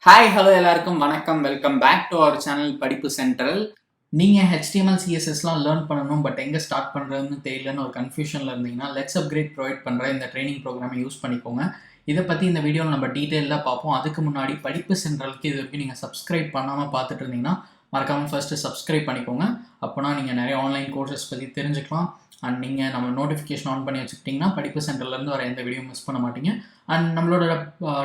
Hi hello எல்லாருக்கும் வணக்கம். Welcome back to our channel படிப்பு சென்ட்ரல். நீங்கள் HTML CSSலாம் லேர்ன் பண்ணணும், பட் எங்கே ஸ்டார்ட் பண்ணுறதுன்னு தெரியலன்னு ஒரு கன்ஃபியூஷனில் இருந்தீங்கன்னா LetsUpgrade ப்ரொவைட் பண்ணுற இந்த ட்ரைனிங் ப்ரோக்ராமை யூஸ் பண்ணிக்கோங்க. இதை பற்றி இந்த வீடியோவில் நம்ம டீட்டெயிலாக பார்ப்போம். அதுக்கு முன்னாடி படிப்பு சென்ட்ரலுக்கு இது வரைக்கும் நீங்கள் சப்ஸ்கிரைப் பண்ணாமல் பார்த்துட்டு இருந்தீங்கன்னா மறக்காமல் ஃபஸ்ட்டு சப்ஸ்கிரைப் பண்ணிக்கோங்க. அப்போனா நீங்கள் நிறைய ஆன்லைன் கோர்சஸ் பற்றி தெரிஞ்சுக்கலாம். அண்ட் நீங்கள் நம்ம நோட்டிஃபிகேஷன் ஆன் பண்ணி வச்சுக்கிட்டிங்கன்னா படிப்பு சென்டர்லேருந்து வர எந்த வீடியோ மிஸ் பண்ண மாட்டீங்க. அண்ட் நம்மளோட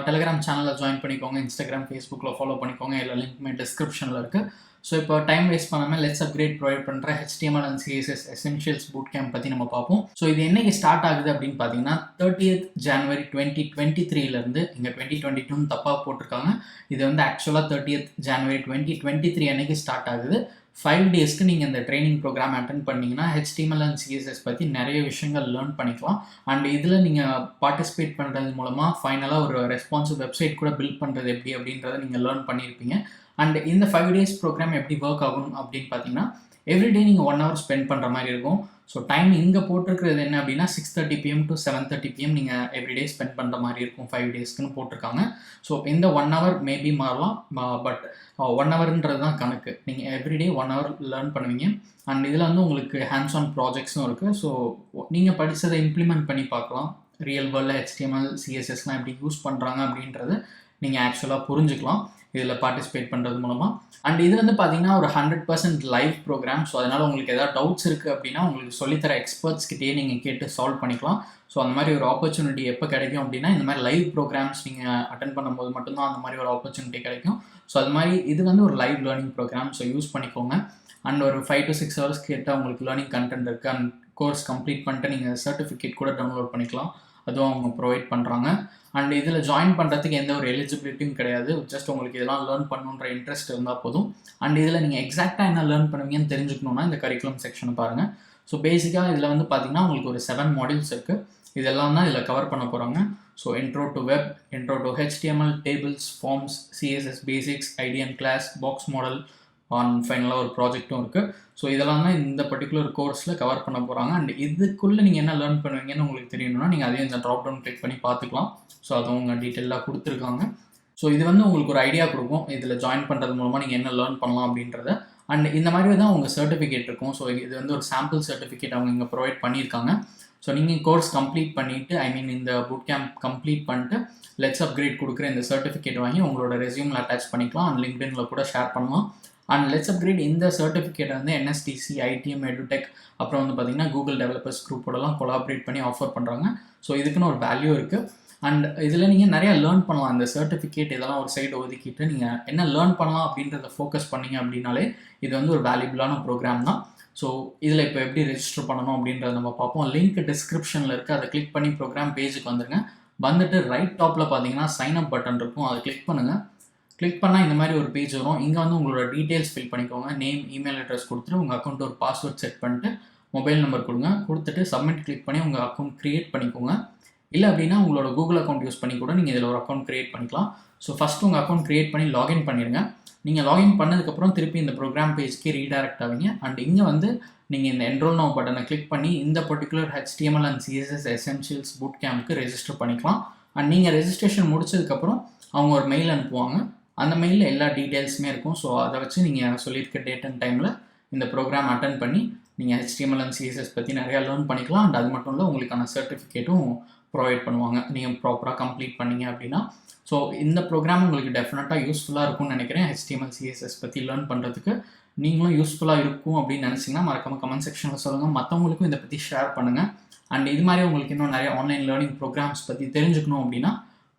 டெலிகிராம் சேனலில் ஜாயின் பண்ணிக்கோங்க, இன்ஸ்டாகிராம், ஃபேஸ்புக்கில் ஃபாலோ பண்ணிக்கோங்க. எல்லா லிங்க்குமே டிஸ்கிரிப்ஷனில் இருக்குது. ஸோ இப்போ டைம் வேஸ்ட் பண்ணாமல் LetsUpgrade ப்ரொவைட் பண்ணுற HTML and CSS Essentials Bootcamp பற்றி நம்ம பார்ப்போம். ஸோ இது என்னைக்கு ஸ்டார்ட் ஆகுது அப்படின்னு பார்த்தீங்கன்னா 30th January 2023 இங்கே 2022 தப்பாக போட்டிருக்காங்க. இது வந்து ஆக்சுவலாக 30th January 2023 அன்னைக்கு ஸ்டார்ட் ஆகுது. 5 டேஸ்க்கு நீங்கள் இந்த ட்ரைனிங் ப்ரோக்ராம் அட்டென்ட் பண்ணிங்கன்னா HTML and CSS பற்றி நிறைய விஷயங்கள் லேர்ன் பண்ணிக்கலாம். அண்ட் இதில் நீங்கள் பார்ட்டிசிபேட் பண்ணுறது மூலமாக ஃபைனலாக ஒரு ரெஸ்பான்சிவ் வெப்சைட் கூட பில்ட் பண்ணுறது எப்படி அப்படின்றத நீங்கள் லேர்ன் பண்ணியிருப்பீங்க. அண்ட் இந்த 5 டேஸ் ப்ரோக்ராம் எப்படி ஒர்க் ஆகும் அப்படின்னு பார்த்தீங்கன்னா எவ்ரிடே நீங்கள் 1 hour ஸ்பெண்ட் பண்ணுற மாதிரி இருக்கும். ஸோ டைம் இங்கே போட்டிருக்கிறது என்ன அப்படின்னா 6:30 PM to 7:30 PM நீங்கள் எவ்ரிடே ஸ்பெண்ட் பண்ணுற மாதிரி இருக்கும். 5 டேஸ்க்குன்னு போட்டிருக்காங்க. ஸோ இந்த 1 hour மேபி மாறலாம், பட் 1 hourன்றது தான் கணக்கு. நீங்கள் எவ்ரிடே 1 hour லேர்ன் பண்ணுவீங்க. அண்ட் இதில் வந்து உங்களுக்கு ஹேண்ட்ஸ் ஆன் ப்ராஜெக்ட்ஸும் இருக்குது. ஸோ நீங்கள் படித்ததை இம்ப்ளிமெண்ட் பண்ணி பார்க்கலாம். ரியல் வேர்ல்டில் HTML CSSலாம் எப்படி யூஸ் பண்ணுறாங்க அப்படின்றது நீங்கள் ஆக்சுவலாக புரிஞ்சுக்கலாம் இதில் பார்ட்டிசிபேட் பண்ணுறது மூலமாக. அண்ட் இது வந்து பார்த்தீங்கன்னா ஒரு 100% லைவ் ப்ரோக்ராம். ஸோ அதனால் உங்களுக்கு எதாவது டவுட்ஸ் இருக்குது அப்படின்னா உங்களுக்கு சொல்லித்தர எக்ஸ்பர்ட்ஸ்கிட்டே நீங்கள் கேட்டு சால்வ் பண்ணிக்கலாம். ஸோ அந்த மாதிரி ஒரு ஆப்பர்ச்சுனிட்டி எப்போ கிடைக்கும் அப்படின்னா இந்த மாதிரி லைவ் ப்ரோக்ராம்ஸ் நீங்கள் அட்டென்ட் பண்ணும்போது மட்டும்தான் அந்த மாதிரி ஒரு ஆப்பர்ச்சுனிட்டி கிடைக்கும். ஸோ அது மாதிரி இது வந்து ஒரு live learning program. So use பண்ணிக்கோங்க. அண்ட் ஒரு 5 to 6 hours கேட்டால் உங்களுக்கு லேர்னிங் கண்டென்ட் இருக்குது. அண்ட் கோர்ஸ் கம்ப்ளீட் பண்ணிட்டு நீங்கள் சர்டிஃபிகேட் கூட டவுன்லோட் பண்ணிக்கலாம். அதுவும் அவங்க ப்ரொவைட் பண்ணுறாங்க. அண்ட் இதில் ஜாயின் பண்ணுறதுக்கு எந்த ஒரு எலிஜிபிலிட்டியும் கிடையாது. ஜஸ்ட் உங்களுக்கு இதெல்லாம் லேர்ன் பண்ணணுன்ற இன்ட்ரெஸ்ட் இருந்தால் போதும். அண்ட் இதில் நீங்கள் எக்ஸாக்டாக என்ன லேர்ன் பண்ணுவீங்கன்னு தெரிஞ்சுக்கணுன்னா இந்த கரிக்குலம் செக்ஷனை பாருங்கள். ஸோ பேசிக்காக இதில் வந்து பார்த்தீங்கன்னா உங்களுக்கு ஒரு 7 மாடியூல்ஸ் இருக்குது. இதெல்லாம் தான் இதில் கவர் பண்ண போகிறாங்க. So intro to web, intro to HTML, tables, forms, CSS basics, ID and class, box model, ஃபைனலாக ஒரு ப்ராஜெக்ட்டும் இருக்குது. ஸோ இதெல்லாம் தான் இந்த பர்டிகுலர் கோர்ஸில் கவர் பண்ண போகிறாங்க. அண்ட் இதுக்குள்ளே நீங்கள் என்ன லேர்ன் பண்ணுவீங்கன்னு உங்களுக்கு தெரியணும்னா நீங்கள் அதையும் இந்த ட்ராப் டவுன் கிளிக் பண்ணி பார்த்துக்கலாம். ஸோ அதை அவங்க டீட்டெயிலாக கொடுத்துருக்காங்க. ஸோ இது வந்து உங்களுக்கு ஒரு ஐடியா கொடுக்கும் இதில் ஜாயின் பண்ணுறது மூலமாக நீங்கள் என்ன லேர்ன் பண்ணலாம் அப்படின்றத. அண்ட் இந்த மாதிரி தான் உங்கள் சர்டிஃபிகேட் இருக்கும். ஸோ இது வந்து ஒரு சாம்பிள் சர்டிஃபிகேட் அவங்க இங்கே ப்ரொவைட் பண்ணியிருக்காங்க. ஸோ நீங்கள் கோர்ஸ் கம்ப்ளீட் பண்ணிவிட்டு இந்த புட் கேம்ப் கம்ப்ளீட் பண்ணிட்டு LetsUpgrade கொடுக்குற இந்த சர்டிஃபிகேட் வாங்கி உங்களோட ரெஸ்யூமில் அட்டாச் பண்ணிக்கலாம். அண்ட் லிங்க்டின்ல கூட ஷேர் பண்ணலாம். அண்ட் LetsUpgrade இந்த சர்டிஃபிகேட் வந்து NSTC, ITM, EduTech, அப்புறம் வந்து பார்த்தீங்கன்னா கூகுள் டெவலப்பர்ஸ் குரூப்போடலாம் கொலாபரேட் பண்ணி ஆஃபர் பண்ணுறாங்க. ஸோ இதுக்குன்னு ஒரு வேல்யூ இருக்குது. அண்ட் இதில் நீங்கள் நிறையா லேர்ன் பண்ணலாம். இந்த சர்டிஃபிகேட் இதெல்லாம் ஒரு சைடு ஒதுக்கிட்டு நீங்கள் என்ன லேர்ன் பண்ணலாம் அப்படின்றத ஃபோக்கஸ் பண்ணிங்க அப்படின்னாலே இது வந்து ஒரு வேல்யூபிளான ப்ரோக்ராம் தான். ஸோ இதில் இப்போ எப்படி ரெஜிஸ்டர் பண்ணணும் அப்படின்றத நம்ம பார்ப்போம். லிங்க் டிஸ்கிரிப்ஷனில் இருக்குது. அதை கிளிக் பண்ணி ப்ரோக்ராம் பேஜுக்கு வந்துடுங்க. வந்துட்டு ரைட் டாப்பில் பார்த்தீங்கன்னா சைன் அப் பட்டன் இருக்கும். அதை கிளிக் பண்ணுங்கள். கிளிக் பண்ணால் இந்த மாதிரி ஒரு பேஜ் வரும். இங்கே வந்து உங்களோட டீட்டெயில்ஸ் ஃபில் பண்ணிக்கோங்க. நேம், இமெயில் அட்ரஸ் கொடுத்துட்டு உங்கள் அக்கௌண்ட் ஒரு பாஸ்வேர்ட் செட் பண்ணிட்டு மொபைல் நம்பர் கொடுங்க. கொடுத்துட்டு சப்மிட் கிளிக் பண்ணி உங்கள் அக்கௌண்ட் க்ரியேட் பண்ணிக்கோங்க. இல்லை அப்படின்னா உங்களோட கூகுள் அக்கௌண்ட் யூஸ் பண்ணி கூட நீங்கள் இதில் ஒரு அக்கௌண்ட் க்ரியேட் பண்ணிக்கலாம். ஸோ ஃபஸ்ட்டு உங்கள் அக்கௌண்ட் க்ரியேட் பண்ணி லாகின் பண்ணிடுங்க. நீங்கள் லாகின் பண்ணதுக்கப்புறம் திருப்பி இந்த ப்ரோக்ராம் பேஜ்க்கு ரீடைரக்ட் ஆவீங்க. அண்ட் இங்கே வந்து நீங்கள் இந்த என்ரோல் நவ் பட்டனை கிளிக் பண்ணி இந்த particular HTML and CSS Essentials Bootcampக்கு ரெஜிஸ்டர் பண்ணிக்கலாம். அண்ட் நீங்கள் ரெஜிஸ்ட்ரேஷன் முடிச்சதுக்கப்புறம் அவங்க ஒரு மெயில் அனுப்புவாங்க. அந்த மெயிலில் எல்லா டீட்டெயில்ஸுமே இருக்கும். ஸோ அதை வச்சு நீங்கள் சொல்லியிருக்க டேட் அண்ட் டைமில் இந்த ப்ரோக்ராம் அட்டன் பண்ணி நீங்கள் HTML and CSS பற்றி நிறையா லேர்ன் பண்ணிக்கலாம். அண்ட் அது மட்டும் இல்லை உங்களுக்கான சர்டிஃபிகேட்டும் ப்ரொவைட் பண்ணுவாங்க நீங்கள் ப்ராப்பராக கம்ப்ளீட் பண்ணீங்க அப்படின்னா. ஸோ இந்த ப்ரோக்ராம் உங்களுக்கு டெஃபினட்டாக யூஸ்ஃபுல்லாக இருக்கும்னு நினைக்கிறேன். HTML CSS பற்றி லேர்ன் பண்ணுறதுக்கு நீங்களும் யூஸ்ஃபுல்லாக இருக்கும் அப்படின்னு நினச்சிங்கன்னா மறக்காமல் கமெண்ட் செக்ஷனில் சொல்லுங்கள். மற்றவங்களுக்கும் இதை பற்றி ஷேர் பண்ணுங்கள். அண்ட் இது மாதிரி உங்களுக்கு இன்னும் நிறைய ஆன்லைன் லேர்னிங் ப்ரோக்ராம்ஸ் பற்றி தெரிஞ்சுக்கணும் அப்படின்னா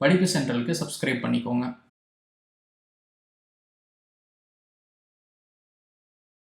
படிப்பு சென்ட்ரலுக்கு சப்ஸ்கிரைப் பண்ணிக்கோங்க.